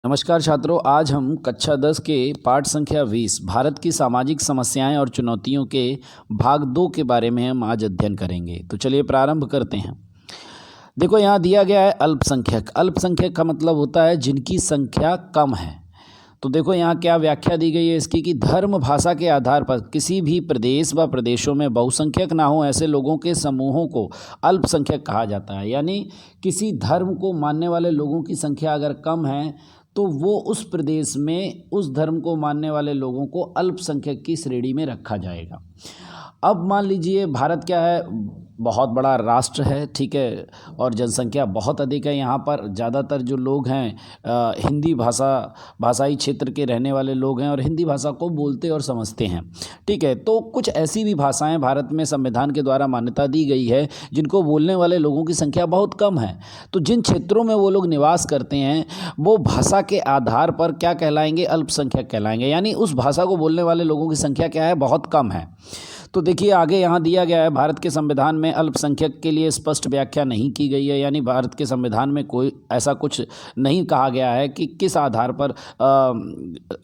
नमस्कार छात्रों, आज हम कक्षा 10 के पाठ संख्या 20 भारत की सामाजिक समस्याएं और चुनौतियों के भाग 2 के बारे में हम आज अध्ययन करेंगे। तो चलिए प्रारंभ करते हैं। देखो यहाँ दिया गया है अल्पसंख्यक। अल्पसंख्यक का मतलब होता है जिनकी संख्या कम है। तो देखो यहाँ क्या व्याख्या दी गई है इसकी कि धर्म भाषा के आधार पर किसी भी प्रदेश व प्रदेशों में बहुसंख्यक ना हो ऐसे लोगों के समूहों को अल्पसंख्यक कहा जाता है। यानी किसी धर्म को मानने वाले लोगों की संख्या अगर कम है तो वो उस प्रदेश में उस धर्म को मानने वाले लोगों को अल्पसंख्यक की श्रेणी में रखा जाएगा। अब मान लीजिए भारत क्या है, बहुत बड़ा राष्ट्र है, ठीक है, और जनसंख्या बहुत अधिक है। यहाँ पर ज़्यादातर जो लोग हैं हिंदी भाषाई क्षेत्र के रहने वाले लोग हैं और हिंदी भाषा को बोलते और समझते हैं, ठीक है। तो कुछ ऐसी भी भाषाएं भारत में संविधान के द्वारा मान्यता दी गई है जिनको बोलने वाले लोगों की संख्या बहुत कम है। तो जिन क्षेत्रों में वो लोग निवास करते हैं वो भाषा के आधार पर क्या कहलाएंगे, अल्पसंख्यक कहलाएंगे। यानी उस भाषा को बोलने वाले लोगों की संख्या क्या है, बहुत कम है। तो देखिए आगे यहाँ दिया गया है, भारत के संविधान में अल्पसंख्यक के लिए स्पष्ट व्याख्या नहीं की गई है। यानी भारत के संविधान में कोई ऐसा कुछ नहीं कहा गया है कि किस आधार पर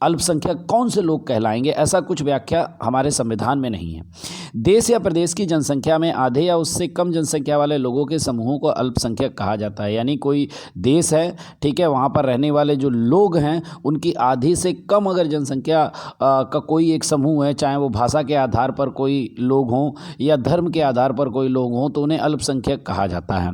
अल्पसंख्यक कौन से लोग कहलाएंगे, ऐसा कुछ व्याख्या हमारे संविधान में नहीं है। देश या प्रदेश की जनसंख्या में आधे या उससे कम जनसंख्या वाले लोगों के समूहों को अल्पसंख्यक कहा जाता है। यानी कोई देश है, ठीक है, वहाँ पर रहने वाले जो लोग हैं उनकी आधी से कम अगर जनसंख्या का कोई एक समूह है, चाहे वो भाषा के आधार पर कोई लोग हों या धर्म के आधार पर कोई लोग हों, तो उन्हें अल्पसंख्यक कहा जाता है।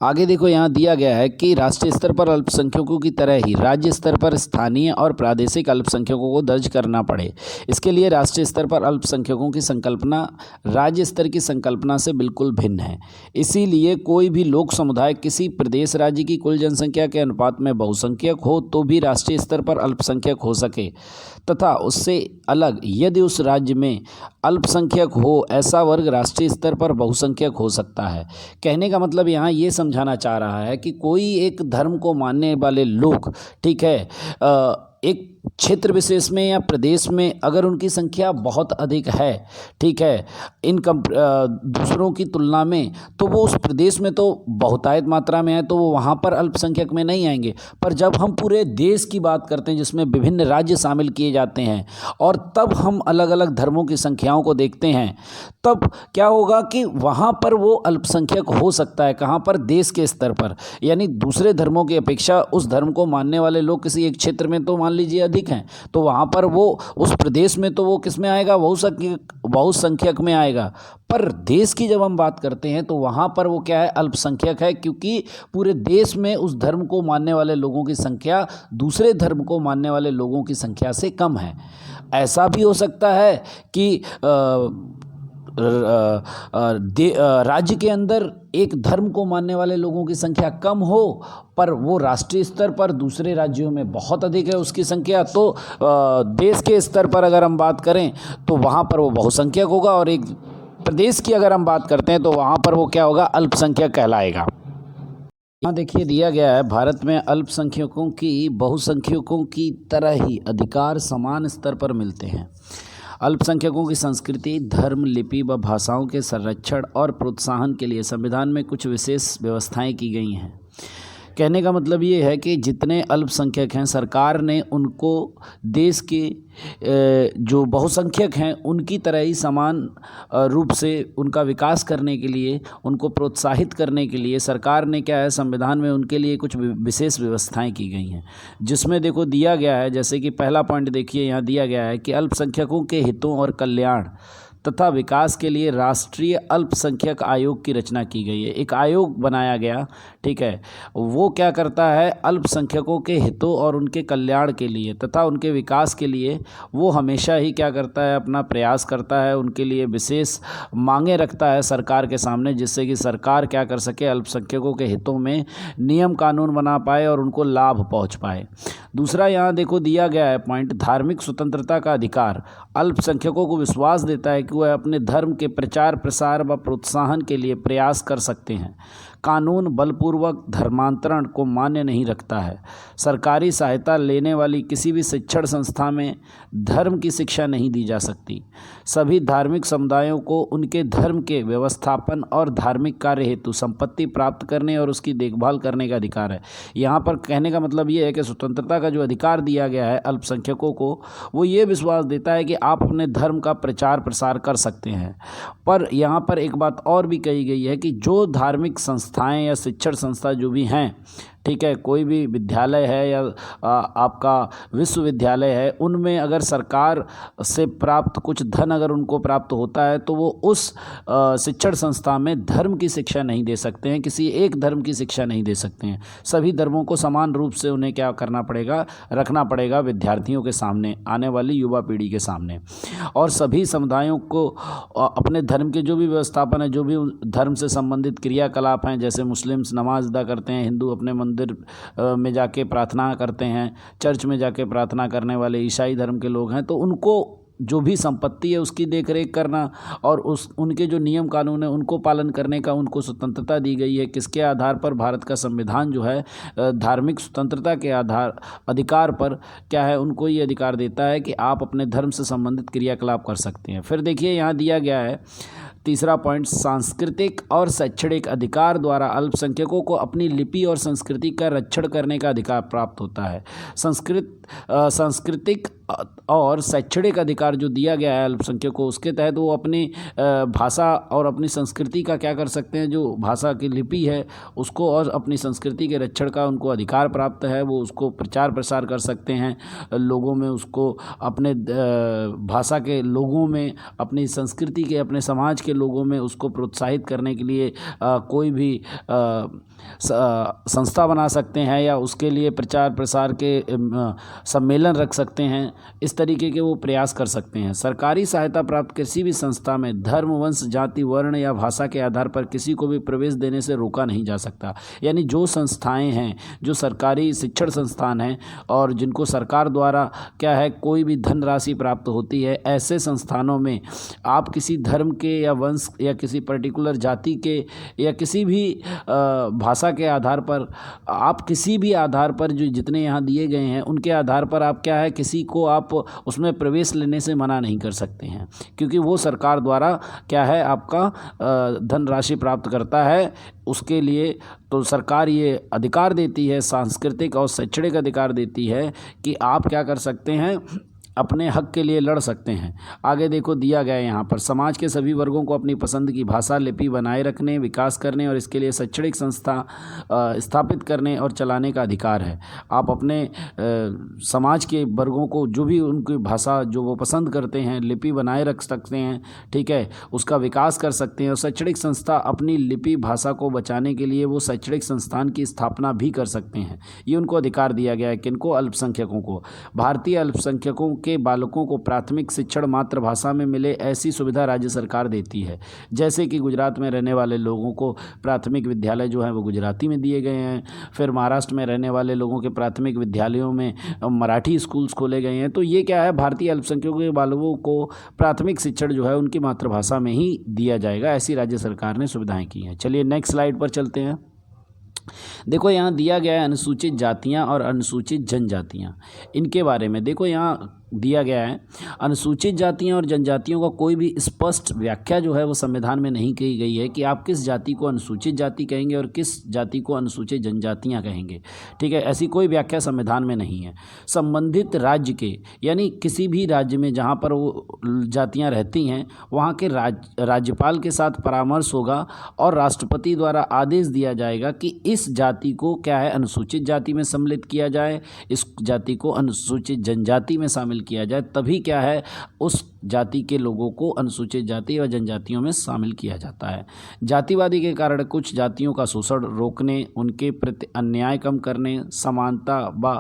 आगे देखो यहाँ दिया गया है कि राष्ट्रीय स्तर पर अल्पसंख्यकों की तरह ही राज्य स्तर पर स्थानीय और प्रादेशिक अल्पसंख्यकों को दर्ज करना पड़े। इसके लिए राष्ट्रीय स्तर पर अल्पसंख्यकों की संकल्पना राज्य स्तर की संकल्पना से बिल्कुल भिन्न है। इसीलिए कोई भी लोक समुदाय किसी प्रदेश राज्य की कुल जनसंख्या के अनुपात में बहुसंख्यक हो तो भी राष्ट्रीय स्तर पर अल्पसंख्यक हो सके, तथा उससे अलग यदि उस राज्य में अल्पसंख्यक हो ऐसा वर्ग राष्ट्रीय स्तर पर बहुसंख्यक हो सकता है। कहने का मतलब यहाँ ये समझाना चाह रहा है कि कोई एक धर्म को मानने वाले लोग, ठीक है, एक क्षेत्र विशेष में या प्रदेश में अगर उनकी संख्या बहुत अधिक है, ठीक है, दूसरों की तुलना में, तो वो उस प्रदेश में तो बहुतायत मात्रा में है तो वो वहाँ पर अल्पसंख्यक में नहीं आएंगे। पर जब हम पूरे देश की बात करते हैं जिसमें विभिन्न राज्य शामिल किए जाते हैं और तब हम अलग अलग धर्मों की संख्याओं को देखते हैं, तब क्या होगा कि वहाँ पर वो अल्पसंख्यक हो सकता है। कहाँ पर, देश के स्तर पर। यानी दूसरे धर्मों की अपेक्षा उस धर्म को मानने वाले लोग किसी एक क्षेत्र में तो मान लीजिए अधिक हैं, तो वहाँ पर वो उस प्रदेश में तो वो किस में आएगा, बहुसंख्यक में आएगा। पर देश की जब हम बात करते हैं तो वहाँ पर वो क्या है, अल्पसंख्यक है, क्योंकि पूरे देश में उस धर्म को मानने वाले लोगों की संख्या दूसरे धर्म को मानने वाले लोगों की संख्या से कम है। ऐसा भी हो सकता है कि राज्य के अंदर एक धर्म को मानने वाले लोगों की संख्या कम हो पर वो राष्ट्रीय स्तर पर दूसरे राज्यों में बहुत अधिक है उसकी संख्या, तो देश के स्तर पर अगर हम बात करें तो वहाँ पर वो बहुसंख्यक होगा, और एक प्रदेश की अगर हम बात करते हैं तो वहाँ पर वो क्या होगा, अल्पसंख्यक कहलाएगा। यहाँ देखिए दिया गया है, भारत में अल्पसंख्यकों की बहुसंख्यकों की तरह ही अधिकार समान स्तर पर मिलते हैं। अल्पसंख्यकों की संस्कृति, धर्म, लिपि व भाषाओं के संरक्षण और प्रोत्साहन के लिए संविधान में कुछ विशेष व्यवस्थाएं की गई हैं। कहने का मतलब ये है कि जितने अल्पसंख्यक हैं सरकार ने उनको देश के जो बहुसंख्यक हैं उनकी तरह ही समान रूप से उनका विकास करने के लिए, उनको प्रोत्साहित करने के लिए सरकार ने क्या है, संविधान में उनके लिए कुछ विशेष व्यवस्थाएं की गई हैं। जिसमें देखो दिया गया है, जैसे कि पहला पॉइंट देखिए यहाँ दिया गया है कि अल्पसंख्यकों के हितों और कल्याण तथा विकास के लिए राष्ट्रीय अल्पसंख्यक आयोग की रचना की गई है। एक आयोग बनाया गया, ठीक है, वो क्या करता है, अल्पसंख्यकों के हितों और उनके कल्याण के लिए तथा उनके विकास के लिए वो हमेशा ही क्या करता है, अपना प्रयास करता है, उनके लिए विशेष मांगें रखता है सरकार के सामने, जिससे कि सरकार क्या कर सके, अल्पसंख्यकों के हितों में नियम कानून बना पाए और उनको लाभ पहुँच पाए। दूसरा यहाँ देखो दिया गया है पॉइंट, धार्मिक स्वतंत्रता का अधिकार अल्पसंख्यकों को विश्वास देता है कि वह अपने धर्म के प्रचार प्रसार व प्रोत्साहन के लिए प्रयास कर सकते हैं। कानून बलपूर्वक धर्मांतरण को मान्य नहीं रखता है। सरकारी सहायता लेने वाली किसी भी शिक्षण संस्था में धर्म की शिक्षा नहीं दी जा सकती। सभी धार्मिक समुदायों को उनके धर्म के व्यवस्थापन और धार्मिक कार्य हेतु संपत्ति प्राप्त करने और उसकी देखभाल करने का अधिकार है। यहाँ पर कहने का मतलब ये है कि स्वतंत्रता का जो अधिकार दिया गया है अल्पसंख्यकों को, वो ये विश्वास देता है कि आप अपने धर्म का प्रचार प्रसार कर सकते हैं। पर यहाँ पर एक बात और भी कही गई है कि जो धार्मिक संस्थाएं या शिक्षण संस्था जो भी हैं, ठीक है, कोई भी विद्यालय है या आपका विश्वविद्यालय है, उनमें अगर सरकार से प्राप्त कुछ धन अगर उनको प्राप्त होता है तो वो उस शिक्षण संस्था में धर्म की शिक्षा नहीं दे सकते हैं, किसी एक धर्म की शिक्षा नहीं दे सकते हैं। सभी धर्मों को समान रूप से उन्हें क्या करना पड़ेगा, रखना पड़ेगा विद्यार्थियों के सामने, आने वाली युवा पीढ़ी के सामने। और सभी समुदायों को अपने धर्म के जो भी व्यवस्थापन है, जो भी धर्म से संबंधित क्रियाकलाप हैं, जैसे मुस्लिम्स नमाज अदा करते हैं, हिंदू अपने मंदिर में जाके प्रार्थना करते हैं, चर्च में जाके प्रार्थना करने वाले ईसाई धर्म के लोग हैं, तो उनको जो भी संपत्ति है उसकी देखरेख करना और उनके जो नियम कानून है उनको पालन करने का उनको स्वतंत्रता दी गई है। किसके आधार पर? भारत का संविधान जो है धार्मिक स्वतंत्रता के अधिकार पर क्या है, उनको ये अधिकार देता है कि आप अपने धर्म से संबंधित क्रियाकलाप कर सकते हैं। फिर देखिए यहाँ दिया गया है तीसरा पॉइंट, सांस्कृतिक और शैक्षणिक अधिकार द्वारा अल्पसंख्यकों को अपनी लिपि और संस्कृति का रक्षण करने का अधिकार प्राप्त होता है। सांस्कृतिक और शैक्षणिक अधिकार जो दिया गया है अल्पसंख्यकों को, उसके तहत वो अपनी भाषा और अपनी संस्कृति का क्या कर सकते हैं, जो भाषा की लिपि है उसको और अपनी संस्कृति के रक्षण का उनको अधिकार प्राप्त है। वो उसको प्रचार प्रसार कर सकते हैं लोगों में, उसको अपने भाषा के लोगों में, अपनी संस्कृति के, अपने समाज के लोगों में उसको प्रोत्साहित करने के लिए कोई भी संस्था बना सकते हैं या उसके लिए प्रचार प्रसार के सम्मेलन रख सकते हैं। इस तरीके के वो प्रयास कर सकते हैं। सरकारी सहायता प्राप्त किसी भी संस्था में धर्म, वंश, जाति, वर्ण या भाषा के आधार पर किसी को भी प्रवेश देने से रोका नहीं जा सकता। यानी जो संस्थाएं हैं, जो सरकारी शिक्षण संस्थान हैं और जिनको सरकार द्वारा क्या है कोई भी धनराशि प्राप्त होती है, ऐसे संस्थानों में आप किसी धर्म के या वंश या किसी पर्टिकुलर जाति के या किसी भी भाषा के आधार पर, आप किसी भी आधार पर जो जितने यहाँ दिए गए हैं उनके आधार पर आप क्या है किसी को आप उसमें प्रवेश लेने से मना नहीं कर सकते हैं, क्योंकि वो सरकार द्वारा क्या है आपका धनराशि प्राप्त करता है। उसके लिए तो सरकार ये अधिकार देती है, सांस्कृतिक और शैक्षणिक अधिकार देती है कि आप क्या कर सकते हैं, अपने हक के लिए लड़ सकते हैं। आगे देखो दिया गया है यहाँ पर, समाज के सभी वर्गों को अपनी पसंद की भाषा लिपि बनाए रखने, विकास करने और इसके लिए शैक्षणिक संस्था स्थापित करने और चलाने का अधिकार है। आप अपने समाज के वर्गों को जो भी उनकी भाषा जो वो पसंद करते हैं लिपि बनाए रख सकते हैं, ठीक है, उसका विकास कर सकते हैं। और शैक्षणिक संस्था अपनी लिपि भाषा को बचाने के लिए वो शैक्षणिक संस्थान की स्थापना भी कर सकते हैं। ये उनको अधिकार दिया गया है, किनको? अल्पसंख्यकों को। भारतीय अल्पसंख्यकों के बालकों को प्राथमिक शिक्षण मातृभाषा में मिले, ऐसी सुविधा राज्य सरकार देती है। जैसे कि गुजरात में रहने वाले लोगों को प्राथमिक विद्यालय जो हैं वो गुजराती में दिए गए हैं, फिर महाराष्ट्र में रहने वाले लोगों के प्राथमिक विद्यालयों में मराठी स्कूल्स खोले गए हैं। तो ये क्या है, भारतीय अल्पसंख्यकों के बालकों को प्राथमिक शिक्षण जो है उनकी मातृभाषा में ही दिया जाएगा, ऐसी राज्य सरकार ने सुविधाएं की हैं। चलिए नेक्स्ट स्लाइड पर चलते हैं। देखो यहाँ दिया गया है अनुसूचित जातियाँ और अनुसूचित जनजातियाँ, इनके बारे में देखो यहाँ दिया गया है। अनुसूचित जातियाँ और जनजातियों का कोई भी स्पष्ट व्याख्या जो है वो संविधान में नहीं कही गई है कि आप किस जाति को अनुसूचित जाति कहेंगे और किस जाति को अनुसूचित जनजातियाँ कहेंगे, ठीक है, ऐसी कोई व्याख्या संविधान में नहीं है। संबंधित राज्य के यानी किसी भी राज्य में जहाँ पर वो जातियाँ रहती हैं वहाँ के राज्यपाल के साथ परामर्श होगा और राष्ट्रपति द्वारा आदेश दिया जाएगा कि इस जाति को क्या है अनुसूचित जाति में सम्मिलित किया जाए, इस जाति को अनुसूचित जनजाति में शामिल किया जाए, तभी क्या है उस जाति के लोगों को अनुसूचित जाति और जनजातियों में शामिल किया जाता है। जातिवादी के कारण कुछ जातियों का शोषण रोकने, उनके प्रति अन्याय कम करने, समानता व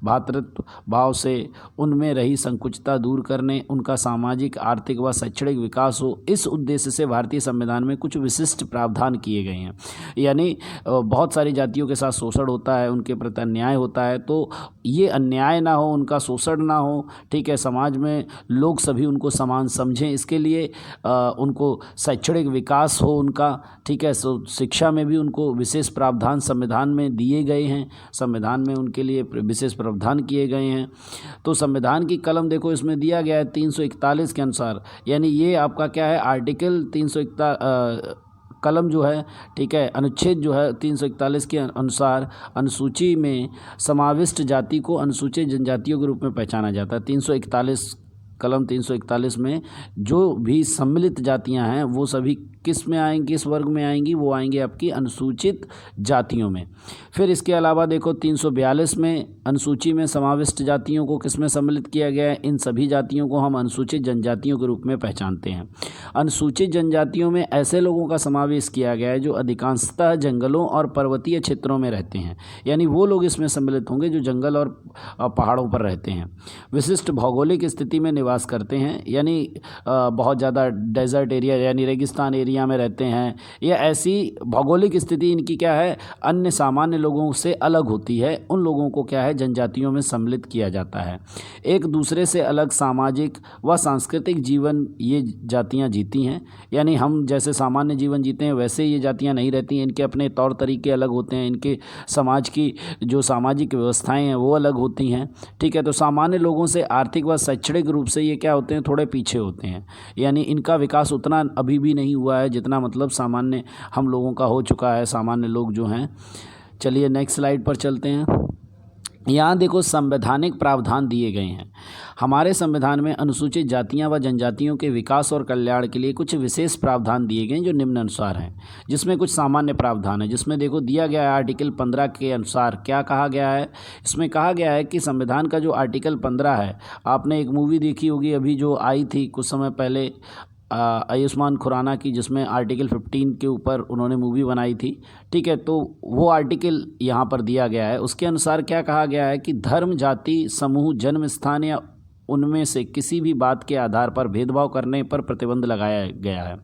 भातृत्व भाव से उनमें रही संकुचितता दूर करने, उनका सामाजिक, आर्थिक व शैक्षणिक विकास हो, इस उद्देश्य से भारतीय संविधान में कुछ विशिष्ट प्रावधान किए गए हैं। यानी बहुत सारी जातियों के साथ शोषण होता है, उनके प्रति अन्याय होता है, तो ये अन्याय ना हो, उनका शोषण ना हो, ठीक है, समाज में लोग सभी उनको उनको समान समझें, इसके लिए उनको शैक्षणिक विकास हो उनका, ठीक है। सो शिक्षा में भी उनको विशेष प्रावधान संविधान में दिए गए हैं, संविधान में उनके लिए विशेष प्रावधान किए गए हैं। तो संविधान की कलम देखो इसमें दिया गया है 341 के अनुसार, यानी ये आपका क्या है, आर्टिकल 341 कलम जो है, ठीक है, अनुच्छेद जो है 341 के अनुसार अनुसूची में समाविष्ट जाति को अनुसूचित जनजातियों के रूप में पहचाना जाता है। 341 कलम 341 में जो भी सम्मिलित जातियां हैं वो सभी किस में आएंगी, किस वर्ग में आएंगी, वो आएंगी आपकी अनुसूचित जातियों में। फिर इसके अलावा देखो 342 में अनुसूची में समाविष्ट जातियों को किस में सम्मिलित किया गया है, इन सभी जातियों को हम अनुसूचित जनजातियों के रूप में पहचानते हैं। अनुसूचित जनजातियों में ऐसे लोगों का समावेश किया गया है जो अधिकांशतः जंगलों और पर्वतीय क्षेत्रों में रहते हैं, यानी वो लोग इसमें सम्मिलित होंगे जो जंगल और पहाड़ों पर रहते हैं, विशिष्ट भौगोलिक स्थिति में निवास करते हैं, यानी बहुत ज़्यादा डेजर्ट एरिया यानी रेगिस्तान एरिया में रहते हैं, या ऐसी भौगोलिक स्थिति इनकी क्या है, अन्य सामान्य लोगों से अलग होती है, उन लोगों को क्या है जनजातियों में सम्मिलित किया जाता है। एक दूसरे से अलग सामाजिक व सांस्कृतिक जीवन ये जातियां जीती हैं, यानी हम जैसे सामान्य जीवन जीते हैं वैसे ये जातियां नहीं रहती हैं, इनके अपने तौर तरीके अलग होते हैं, इनके समाज की जो सामाजिक व्यवस्थाएं हैं वो अलग होती हैं, ठीक है। तो सामान्य लोगों से आर्थिक व शैक्षणिक रूप से ये क्या होते हैं, थोड़े पीछे होते हैं, यानी इनका विकास उतना अभी भी नहीं हुआ है जितना मतलब सामान्य हम लोगों का हो चुका है, सामान्य लोग जो हैं। चलिए नेक्स्ट स्लाइड पर चलते हैं। यहाँ देखो संवैधानिक प्रावधान दिए गए हैं। हमारे संविधान में अनुसूचित जातियां व जनजातियों के विकास और कल्याण के लिए कुछ विशेष प्रावधान दिए गए हैं जो निम्न अनुसार हैं, जिसमें कुछ सामान्य प्रावधान है, जिसमें देखो दिया गया है आर्टिकल 15 के अनुसार क्या कहा गया है। इसमें कहा गया है कि संविधान का जो आर्टिकल 15 है, आपने एक मूवी देखी होगी अभी जो आई थी कुछ समय पहले आयुष्मान खुराना की, जिसमें आर्टिकल 15 के ऊपर उन्होंने मूवी बनाई थी, ठीक है। तो वो आर्टिकल यहाँ पर दिया गया है। उसके अनुसार क्या कहा गया है कि धर्म, जाति, समूह, जन्म स्थान या उनमें से किसी भी बात के आधार पर भेदभाव करने पर प्रतिबंध लगाया गया है,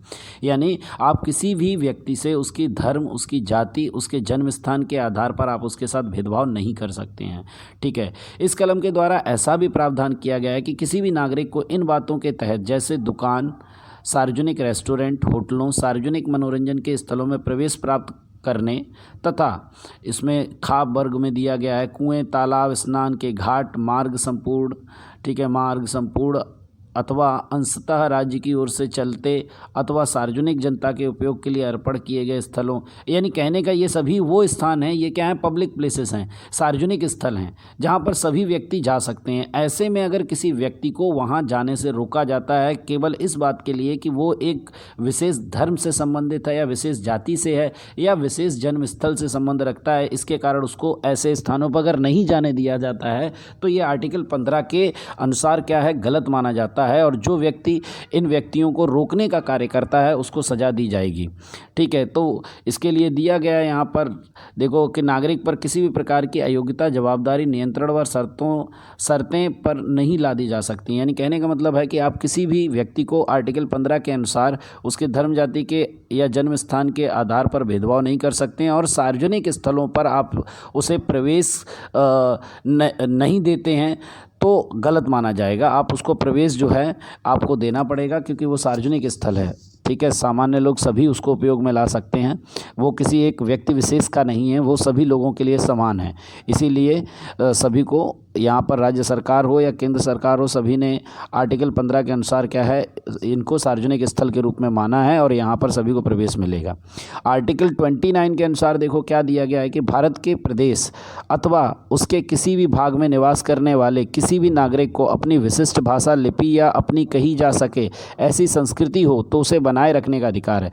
यानी आप किसी भी व्यक्ति से उसकी धर्म, उसकी जाति, उसके जन्म स्थान के आधार पर आप उसके साथ भेदभाव नहीं कर सकते हैं, ठीक है। इस कलम के द्वारा ऐसा भी प्रावधान किया गया है कि किसी भी नागरिक को इन बातों के तहत, जैसे दुकान, सार्वजनिक रेस्टोरेंट, होटलों, सार्वजनिक मनोरंजन के स्थलों में प्रवेश प्राप्त करने तथा इसमें खाप वर्ग में दिया गया है कुएं, तालाब, स्नान के घाट, मार्ग संपूर्ण, ठीक है, मार्ग संपूर्ण अथवा अंशतः राज्य की ओर से चलते अथवा सार्वजनिक जनता के उपयोग के लिए अर्पण किए गए स्थलों, यानी कहने का ये सभी वो स्थान हैं, ये क्या है, पब्लिक प्लेसेस हैं, सार्वजनिक स्थल हैं जहाँ पर सभी व्यक्ति जा सकते हैं। ऐसे में अगर किसी व्यक्ति को वहाँ जाने से रोका जाता है केवल इस बात के लिए कि वो एक विशेष धर्म से संबंधित है या विशेष जाति से है या विशेष जन्म स्थल से संबंध रखता है, इसके कारण उसको ऐसे स्थानों पर अगर नहीं जाने दिया जाता है तो ये आर्टिकल 15 के अनुसार क्या है, गलत माना जाता है, और जो व्यक्ति इन व्यक्तियों को रोकने का कार्य करता है उसको सजा दी जाएगी, ठीक है। तो इसके लिए दिया गया है यहाँ पर देखो कि नागरिक पर किसी भी प्रकार की अयोग्यता, जवाबदारी, नियंत्रण व शर्तें पर नहीं लादी जा सकती, यानी कहने का मतलब है कि आप किसी भी व्यक्ति को आर्टिकल 15 के अनुसार उसके धर्म, जाति के या जन्म स्थान के आधार पर भेदभाव नहीं कर सकते हैं, और सार्वजनिक स्थलों पर आप उसे प्रवेश नहीं देते हैं तो गलत माना जाएगा। आप उसको प्रवेश जो है आपको देना पड़ेगा क्योंकि वो सार्वजनिक स्थल है, ठीक है। सामान्य लोग सभी उसको उपयोग में ला सकते हैं, वो किसी एक व्यक्ति विशेष का नहीं है, वो सभी लोगों के लिए समान है। इसीलिए सभी को यहाँ पर राज्य सरकार हो या केंद्र सरकार हो, सभी ने आर्टिकल 15 के अनुसार क्या है, इनको सार्वजनिक स्थल के रूप में माना है और यहाँ पर सभी को प्रवेश मिलेगा। आर्टिकल 29 के अनुसार देखो क्या दिया गया है कि भारत के प्रदेश अथवा उसके किसी भी भाग में निवास करने वाले किसी भी नागरिक को अपनी विशिष्ट भाषा, लिपि या अपनी कही जा सके ऐसी संस्कृति हो तो उसे बनाए रखने का अधिकार है।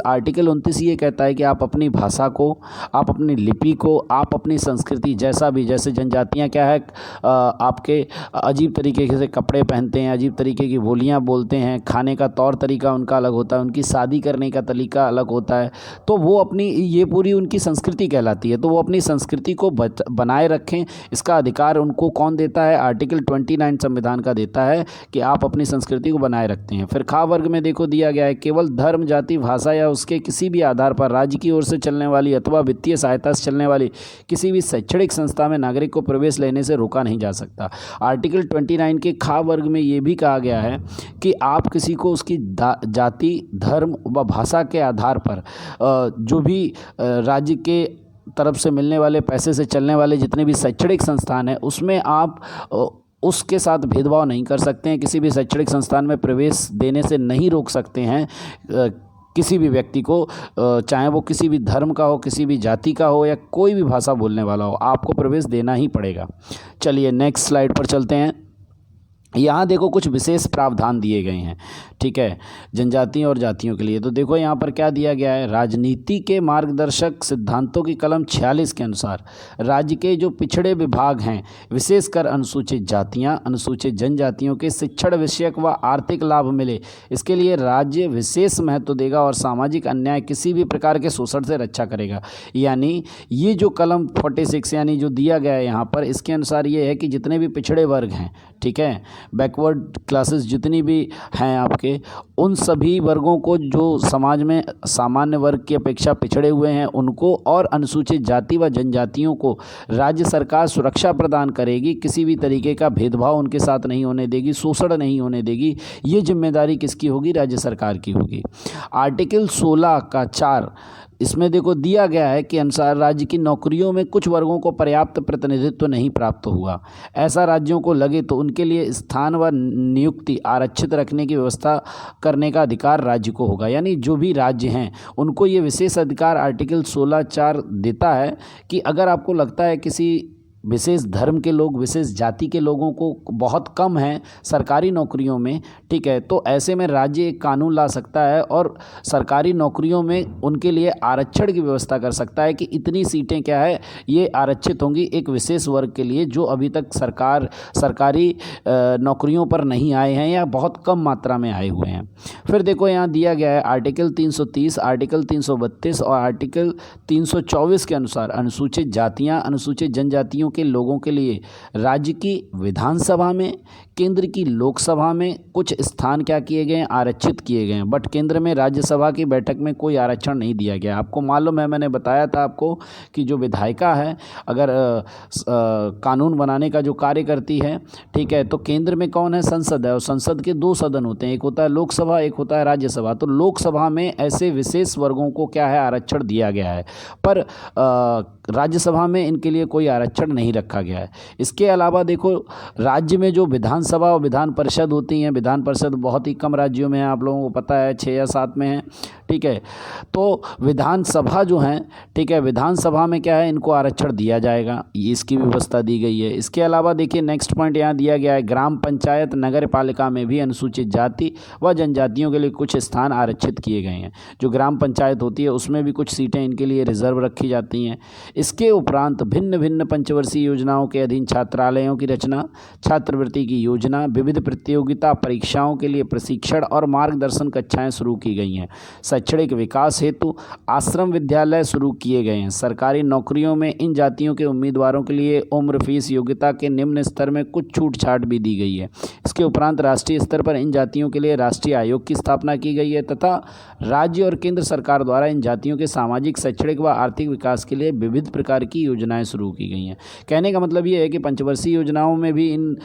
आर्टिकल 29 ये कहता है कि आप अपनी भाषा को, आप अपनी लिपि को, आप अपनी संस्कृति, जैसे जनजातियाँ क्या है, आपके अजीब तरीके से कपड़े पहनते हैं, अजीब तरीके की बोलियां बोलते हैं, खाने का तौर तरीका उनका अलग होता है, उनकी शादी करने का तरीका अलग होता है, तो वो अपनी, ये पूरी उनकी संस्कृति कहलाती है, तो वो अपनी संस्कृति को बनाए रखें, इसका अधिकार उनको कौन देता है, आर्टिकल 29 संविधान का देता है कि आप अपनी संस्कृति को बनाए रखते हैं। फिर खा वर्ग में देखो दिया गया है केवल धर्म, जाति, भाषा या उसके किसी भी आधार पर राज्य की ओर से चलने वाली अथवा वित्तीय सहायता से चलने वाली किसी भी शैक्षणिक संस्था में नागरिक को प्रवेश लेने से रोका नहीं जा सकता। आर्टिकल 29 के खा वर्ग में ये भी कहा गया है कि आप किसी को उसकी जाति, धर्म व भाषा के आधार पर जो भी राज्य के तरफ से मिलने वाले पैसे से चलने वाले जितने भी शैक्षणिक संस्थान हैं उसमें आप उसके साथ भेदभाव नहीं कर सकते हैं। किसी भी शैक्षणिक संस्थान में प्रवेश देने से नहीं रोक सकते हैं किसी भी व्यक्ति को, चाहे वो किसी भी धर्म का हो, किसी भी जाति का हो या कोई भी भाषा बोलने वाला हो, आपको प्रवेश देना ही पड़ेगा। चलिए नेक्स्ट स्लाइड पर चलते हैं। यहाँ देखो कुछ विशेष प्रावधान दिए गए हैं, ठीक है, जनजातियों और जातियों के लिए। तो देखो यहाँ पर क्या दिया गया है, राजनीति के मार्गदर्शक सिद्धांतों की कलम 46 के अनुसार राज्य के जो पिछड़े विभाग हैं, विशेषकर अनुसूचित जातियाँ, अनुसूचित जनजातियों के शिक्षण विषयक व आर्थिक लाभ मिले, इसके लिए राज्य विशेष महत्व देगा और सामाजिक अन्याय, किसी भी प्रकार के शोषण से रक्षा करेगा। यानी ये जो कलम 46 यानी जो दिया गया है यहाँ पर, इसके अनुसार ये है कि जितने भी पिछड़े वर्ग हैं, ठीक है, बैकवर्ड क्लासेस जितनी भी हैं आपके, उन सभी वर्गों को जो समाज में सामान्य वर्ग की अपेक्षा पिछड़े हुए हैं उनको और अनुसूचित जाति व जनजातियों को राज्य सरकार सुरक्षा प्रदान करेगी, किसी भी तरीके का भेदभाव उनके साथ नहीं होने देगी, शोषण नहीं होने देगी। ये जिम्मेदारी किसकी होगी, राज्य सरकार की होगी। आर्टिकल 16 का 4 इसमें देखो दिया गया है कि अनुसार राज्य की नौकरियों में कुछ वर्गों को पर्याप्त प्रतिनिधित्व नहीं प्राप्त हुआ, ऐसा राज्यों को लगे तो उनके लिए स्थान व नियुक्ति आरक्षित रखने की व्यवस्था करने का अधिकार राज्य को होगा। यानी जो भी राज्य हैं उनको ये विशेष अधिकार आर्टिकल 16(4) देता है कि अगर आपको लगता है किसी विशेष धर्म के लोग, विशेष जाति के लोगों को बहुत कम है सरकारी नौकरियों में, ठीक है, तो ऐसे में राज्य एक कानून ला सकता है और सरकारी नौकरियों में उनके लिए आरक्षण की व्यवस्था कर सकता है कि इतनी सीटें क्या है ये आरक्षित होंगी एक विशेष वर्ग के लिए जो अभी तक सरकारी नौकरियों पर नहीं आए हैं या बहुत कम मात्रा में आए हुए हैं। फिर देखो यहाँ दिया गया है आर्टिकल 330, आर्टिकल 332 और आर्टिकल 324 के अनुसार अनुसूचित जातियाँ, अनुसूचित जनजातियों के लोगों के लिए राज्य की विधानसभा में, केंद्र की लोकसभा में कुछ स्थान क्या किए गए हैं, आरक्षित किए गए हैं। बट केंद्र में राज्यसभा की बैठक में कोई आरक्षण नहीं दिया गया। आपको मालूम है, मैंने बताया था आपको कि जो विधायिका है अगर कानून बनाने का जो कार्य करती है, ठीक है, तो केंद्र में कौन है, संसद है, और संसद के 2 सदन होते हैं, एक होता है लोकसभा, एक होता है राज्यसभा। तो लोकसभा में ऐसे विशेष वर्गों को क्या है, आरक्षण दिया गया है, पर राज्यसभा में इनके लिए कोई आरक्षण नहीं रखा गया है। इसके अलावा देखो राज्य में जो विधानसभा और विधान परिषद होती हैं, विधान परिषद बहुत ही कम राज्यों में है, आप लोगों को पता है 6 या 7 में है, ठीक है, तो विधानसभा जो है, ठीक है, विधानसभा में क्या है, इनको आरक्षण दिया जाएगा, ये इसकी व्यवस्था दी गई है। इसके अलावा देखिए नेक्स्ट पॉइंट यहाँ दिया गया है, ग्राम पंचायत, नगर पालिका में भी अनुसूचित जाति व जनजातियों के लिए कुछ स्थान आरक्षित किए गए हैं। जो ग्राम पंचायत होती है उसमें भी कुछ सीटें इनके लिए रिजर्व रखी जाती हैं। इसके उपरांत भिन्न भिन्न पंचवर्षीय योजनाओं के अधीन छात्रालयों की रचना, छात्रवृत्ति की योजना, विविध प्रतियोगिता परीक्षाओं के लिए प्रशिक्षण और मार्गदर्शन कक्षाएं शुरू की गई हैं। शैक्षणिक विकास हेतु आश्रम विद्यालय शुरू किए गए हैं। सरकारी नौकरियों में इन जातियों के उम्मीदवारों के लिए उम्र, फीस, योग्यता के निम्न स्तर में कुछ छूट छाट भी दी गई है। इसके उपरांत राष्ट्रीय स्तर पर इन जातियों के लिए राष्ट्रीय आयोग की स्थापना की गई है तथा राज्य और केंद्र सरकार द्वारा इन जातियों के सामाजिक, शैक्षणिक व आर्थिक विकास के लिए विविध प्रकार की योजनाएं शुरू की गई हैं। कहने का मतलब ये है कि पंचवर्षीय योजनाओं में भी इन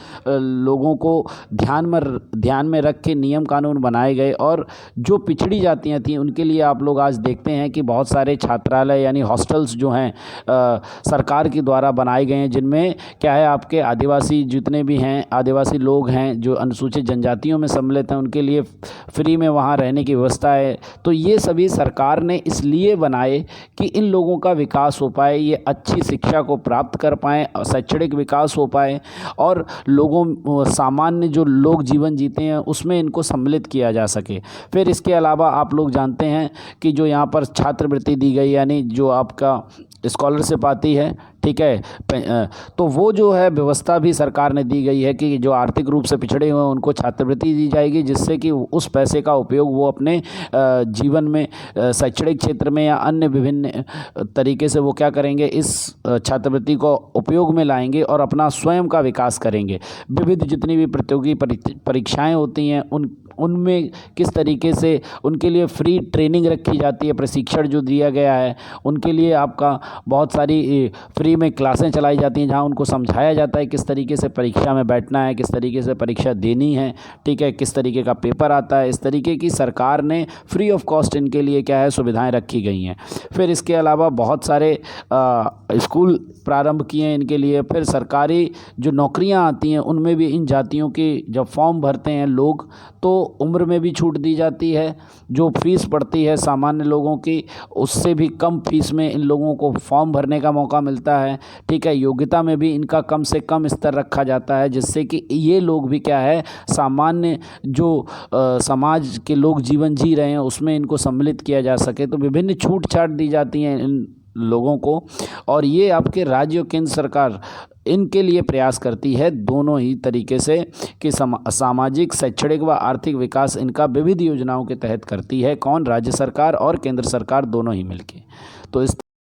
लोगों को ध्यान में रख के नियम कानून बनाए गए और जो पिछड़ी जातियां थीं उनके लिए आप लोग आज देखते हैं कि बहुत सारे छात्रालय यानी हॉस्टल्स जो हैं सरकार के द्वारा बनाए गए हैं, जिनमें क्या है आपके आदिवासी जितने भी हैं, आदिवासी लोग हैं जो अनुसूचित जनजातियों में सम्मिलित हैं, उनके लिए फ्री में वहाँ रहने की व्यवस्था है। तो ये सभी सरकार ने इसलिए बनाए कि इन लोगों का विकास हो पाए, ये अच्छी शिक्षा को प्राप्त कर पाएँ, शैक्षणिक विकास हो पाए और लोगों सामान्य जो लोग जीवन जीते हैं उसमें इनको सम्मिलित किया जा सके। फिर इसके अलावा आप लोग जानते हैं कि जो यहाँ पर छात्रवृत्ति दी गई यानी जो आपका स्कॉलरशिप आती है, ठीक है, तो वो जो है व्यवस्था भी सरकार ने दी गई है कि जो आर्थिक रूप से पिछड़े हुए हैं उनको छात्रवृत्ति दी जाएगी, जिससे कि उस पैसे का उपयोग वो अपने जीवन में शैक्षणिक क्षेत्र में या अन्य विभिन्न तरीके से वो क्या करेंगे, इस छात्रवृत्ति को उपयोग में लाएंगे और अपना स्वयं का विकास करेंगे। विविध जितनी भी प्रतियोगी परीक्षाएं होती हैं उनमें किस तरीके से उनके लिए फ्री ट्रेनिंग रखी जाती है, प्रशिक्षण जो दिया गया है उनके लिए आपका बहुत सारी फ्री फ्री में क्लासें चलाई जाती हैं, जहाँ उनको समझाया जाता है किस तरीके से परीक्षा में बैठना है, किस तरीके से परीक्षा देनी है, ठीक है, किस तरीके का पेपर आता है। इस तरीके की सरकार ने फ्री ऑफ कॉस्ट इनके लिए क्या है सुविधाएं रखी गई हैं। फिर इसके अलावा बहुत सारे स्कूल प्रारंभ किए हैं इनके लिए। फिर सरकारी जो नौकरियां आती हैं उनमें भी इन जातियों की जब फॉर्म भरते हैं लोग तो उम्र में भी छूट दी जाती है। जो फीस पड़ती है सामान्य लोगों की उससे भी कम फीस में इन लोगों को फॉर्म भरने का मौका मिलता है, ठीक है। योग्यता में भी इनका कम से कम स्तर रखा जाता है, जिससे कि ये लोग भी क्या है सामान्य जो समाज के लोग जीवन जी रहे हैं उसमें इनको सम्मिलित किया जा सके। तो विभिन्न छूट छाट दी जाती हैं इन लोगों को, और ये आपके राज्य और केंद्र सरकार इनके लिए प्रयास करती है दोनों ही तरीके से कि सामाजिक, शैक्षणिक व आर्थिक विकास इनका विविध योजनाओं के तहत करती है। कौन? राज्य सरकार और केंद्र सरकार दोनों ही मिलके। तो इस